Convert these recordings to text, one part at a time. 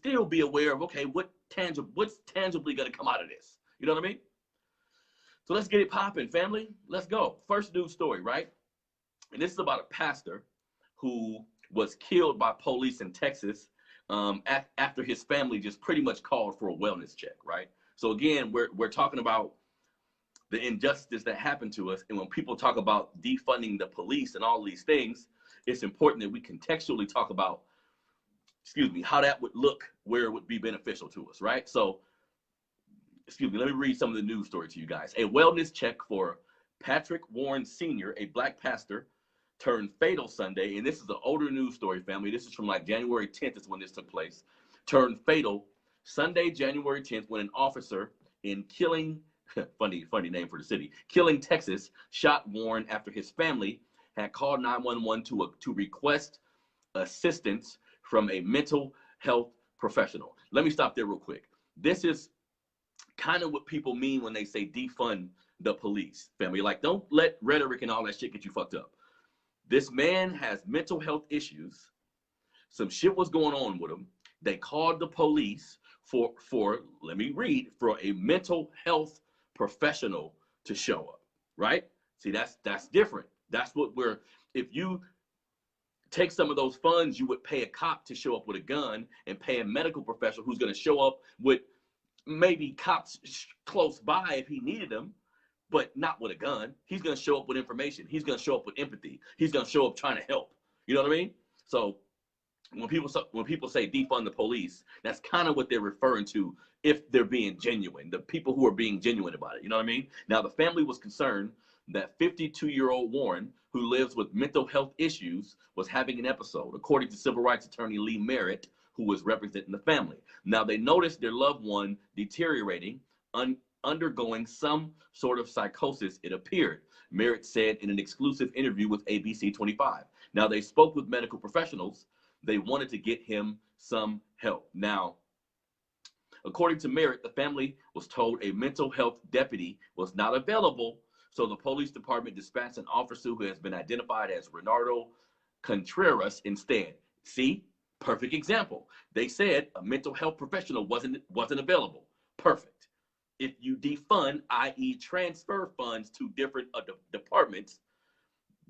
still be aware of, okay, what's tangibly going to come out of this? You know what I mean? So let's get it popping, family. Let's go. First news story, right? And this is about a pastor who was killed by police in Texas after his family just pretty much called for a wellness check, right? So again, we're talking about the injustice that happened to us. And when people talk about defunding the police and all these things, it's important that we contextually talk about, how that would look where it would be beneficial to us, right? So, let me read some of the news story to you guys. A wellness check for Patrick Warren Sr., a black pastor, turned fatal Sunday. And this is an older news story, family. This is from like January 10th is when this took place. Turned fatal Sunday, January 10th, when an officer in Killing, funny name for the city, Killing, Texas, shot Warren after his family had called 911 to request assistance from a mental health professional. Let me stop there real quick. This is kind of what people mean when they say defund the police, family. Like, don't let rhetoric and all that shit get you fucked up. This man has mental health issues. Some shit was going on with him. They called the police for let me read, for a mental health professional to show up, right? See, that's different. That's what if you take some of those funds, you would pay a cop to show up with a gun and pay a medical professional who's going to show up with maybe cops close by if he needed them, but not with a gun. He's going to show up with information. He's going to show up with empathy. He's going to show up trying to help. You know what I mean? So when people say defund the police, that's kind of what they're referring to if they're being genuine, the people who are being genuine about it. You know what I mean? Now, the family was concerned that 52-year-old Warren, who lives with mental health issues, was having an episode, according to civil rights attorney Lee Merritt, who was representing the family. Now, they noticed their loved one deteriorating, undergoing some sort of psychosis, it appeared, Merritt said in an exclusive interview with ABC 25. Now, they spoke with medical professionals. They wanted to get him some help. Now, according to Merritt, the family was told a mental health deputy was not available, so the police department dispatched an officer who has been identified as Renardo Contreras instead. See? Perfect example. They said a mental health professional wasn't available. Perfect. If you defund, i.e. transfer funds to different departments,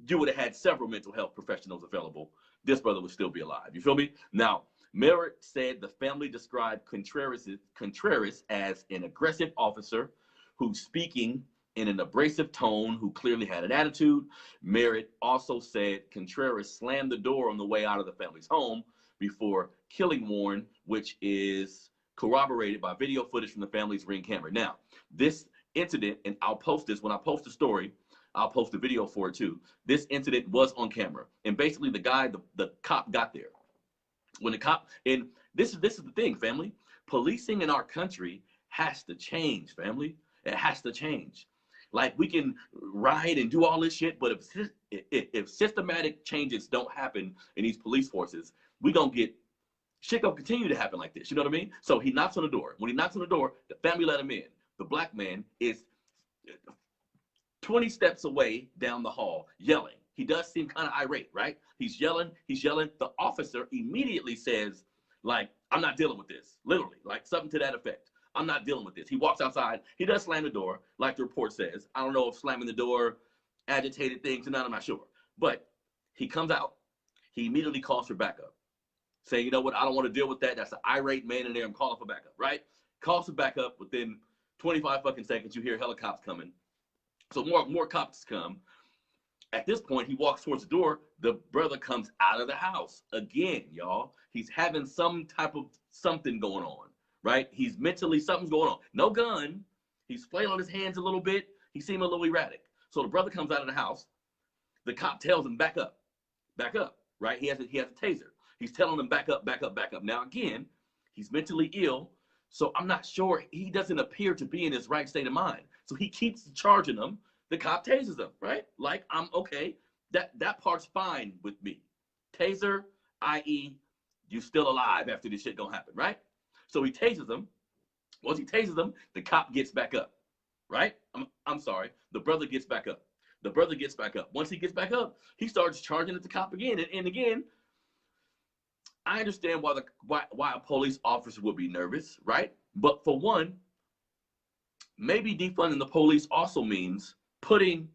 you would have had several mental health professionals available. This brother would still be alive. You feel me? Now, Merritt said the family described Contreras as an aggressive officer who's speaking in an abrasive tone, who clearly had an attitude. Merritt also said Contreras slammed the door on the way out of the family's home before killing Warren, which is corroborated by video footage from the family's Ring camera. Now, this incident, and I'll post this, when I post the story, I'll post a video for it too. This incident was on camera. And basically the guy, the cop got there. When the cop, and this is the thing, family. Policing in our country has to change, family. It has to change. Like, we can ride and do all this shit, but if systematic changes don't happen in these police forces, we gonna get shit gonna continue to happen like this. You know what I mean? So he knocks on the door. When he knocks on the door, the family let him in. The black man is 20 steps away down the hall yelling. He does seem kind of irate, right? He's yelling. The officer immediately says, like, I'm not dealing with this. Literally, like something to that effect. I'm not dealing with this. He walks outside. He does slam the door, like the report says. I don't know if slamming the door agitated things or not. I'm not sure. But he comes out. He immediately calls for backup, saying, you know what? I don't want to deal with that. That's an irate man in there. I'm calling for backup, right? Calls for backup. Within 25 fucking seconds, you hear helicopters coming. So more cops come. At this point, he walks towards the door. The brother comes out of the house. Again, y'all, he's having some type of something going on, right? He's mentally, something's going on. No gun. He's flailing his hands a little bit. He seemed a little erratic. So the brother comes out of the house. The cop tells him, back up, right? He has a taser. He's telling him, back up. Now, again, he's mentally ill. So I'm not sure. He doesn't appear to be in his right state of mind. So he keeps charging him. The cop tases him, right? Like, I'm okay. That part's fine with me. Taser, i.e., you still alive after this shit gonna happen, right? So he tases him. Once he tases him, the cop gets back up, right? I'm sorry. The brother gets back up. Once he gets back up, he starts charging at the cop again. And again, I understand why a police officer would be nervous, right? But for one, maybe defunding the police also means putting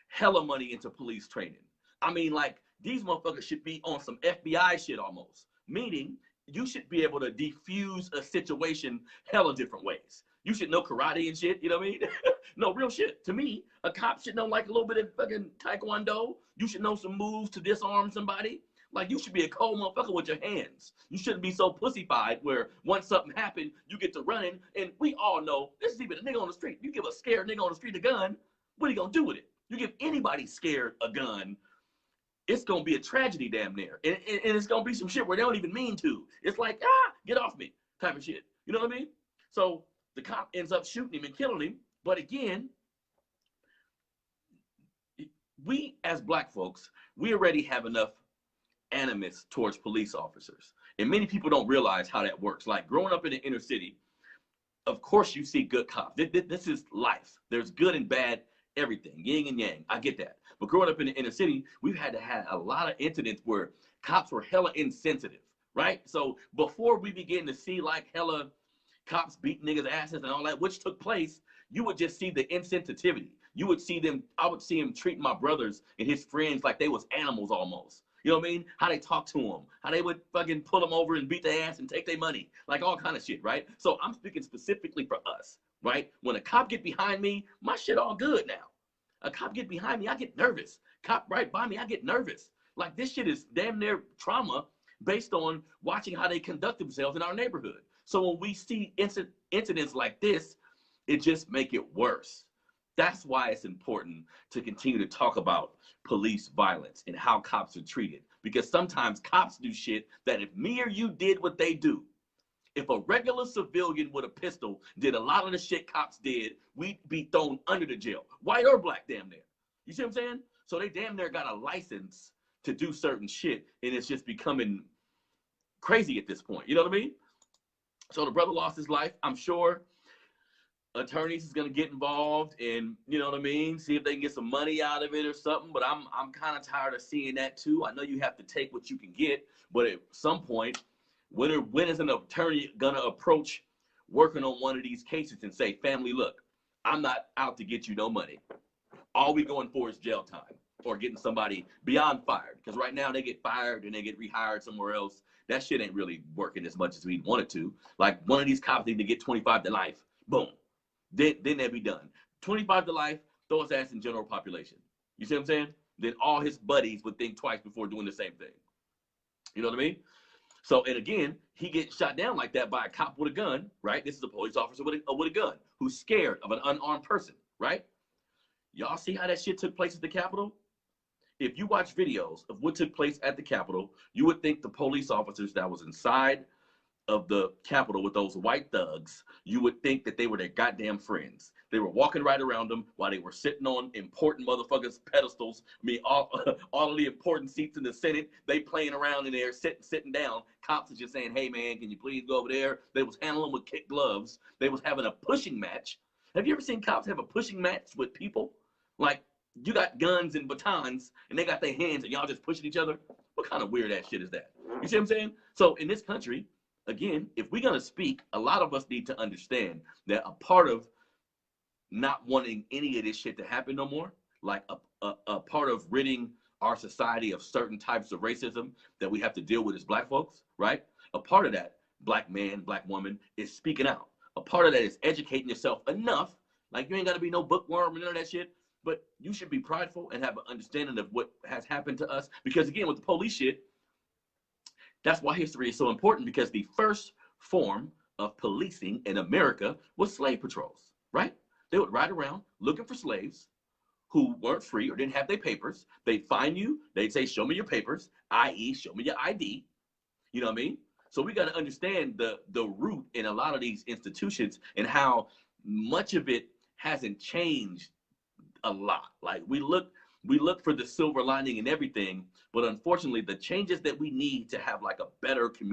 hella money into police training. I mean, like, these motherfuckers should be on some FBI shit almost, meaning you should be able to defuse a situation hella different ways. You should know karate and shit, you know what I mean? No, real shit. To me, a cop should know like a little bit of fucking taekwondo. You should know some moves to disarm somebody. Like, you should be a cold motherfucker with your hands. You shouldn't be so pussyfied where once something happened, you get to running. And we all know, this is even a nigga on the street. You give a scared nigga on the street a gun, what are you gonna do with it? You give anybody scared a gun, it's gonna be a tragedy damn near. And it's gonna be some shit where they don't even mean to. It's like, get off me type of shit. You know what I mean? So the cop ends up shooting him and killing him. But again, we as black folks, we already have enough animus towards police officers. And many people don't realize how that works. Like, growing up in the inner city, of course you see good cops. This is life. There's good and bad, everything, yin and yang. I get that. But growing up in the inner city, we've had to have a lot of incidents where cops were hella insensitive, right? So before we begin to see like hella cops beating niggas' asses and all that, which took place, you would just see the insensitivity. You would see them, I would see him treating my brothers and his friends like they was animals almost. You know what I mean? How they talk to them, how they would fucking pull them over and beat their ass and take their money, like all kind of shit, right? So I'm speaking specifically for us, right? When a cop get behind me, my shit all good now. A cop get behind me, I get nervous. Cop right by me, I get nervous. Like, this shit is damn near trauma based on watching how they conduct themselves in our neighborhood. So when we see incidents like this, it just make it worse. That's why it's important to continue to talk about police violence and how cops are treated. Because sometimes cops do shit that if me or you did what they do, if a regular civilian with a pistol did a lot of the shit cops did, we'd be thrown under the jail. White or black, damn near. You see what I'm saying? So they damn near got a license to do certain shit, and it's just becoming crazy at this point. You know what I mean? So the brother lost his life. I'm sure attorneys is gonna get involved and, you know what I mean, see if they can get some money out of it or something. But I'm kind of tired of seeing that too. I know you have to take what you can get, but at some point, when is an attorney gonna approach working on one of these cases and say, family, look, I'm not out to get you no money. All we going for is jail time or getting somebody beyond fired. Because right now they get fired and they get rehired somewhere else. That shit ain't really working as much as we want it to. Like, one of these cops need to get 25 to life. Boom. Then they'll be done. 25 to life, throw his ass in general population. You see what I'm saying? Then all his buddies would think twice before doing the same thing. You know what I mean? So, and again, he gets shot down like that by a cop with a gun, right? This is a police officer with a gun who's scared of an unarmed person, right? Y'all see how that shit took place at the Capitol? If you watch videos of what took place at the Capitol, you would think the police officers that was inside of the Capitol with those white thugs, you would think that they were their goddamn friends. They were walking right around them while they were sitting on important motherfuckers' pedestals. I mean, all of the important seats in the Senate, they playing around in there, sitting down. Cops are just saying, hey, man, can you please go over there? They was handling with kick gloves. They was having a pushing match. Have you ever seen cops have a pushing match with people? Like, you got guns and batons, and they got their hands, and y'all just pushing each other? What kind of weird ass shit is that? You see what I'm saying? So in this country, again, if we're going to speak, a lot of us need to understand that a part of not wanting any of this shit to happen no more, like a part of ridding our society of certain types of racism that we have to deal with as black folks, right? A part of that, black man, black woman, is speaking out. A part of that is educating yourself enough, like you ain't got to be no bookworm and none of that shit, but you should be prideful and have an understanding of what has happened to us. Because again, with the police shit, that's why history is so important, because the first form of policing in America was slave patrols, right? They would ride around looking for slaves who weren't free or didn't have their papers. They'd find you. They'd say, show me your papers, i.e. show me your ID. You know what I mean? So we got to understand the root in a lot of these institutions and how much of it hasn't changed a lot. Like, we look for the silver lining in everything, but unfortunately the changes that we need to have like a better community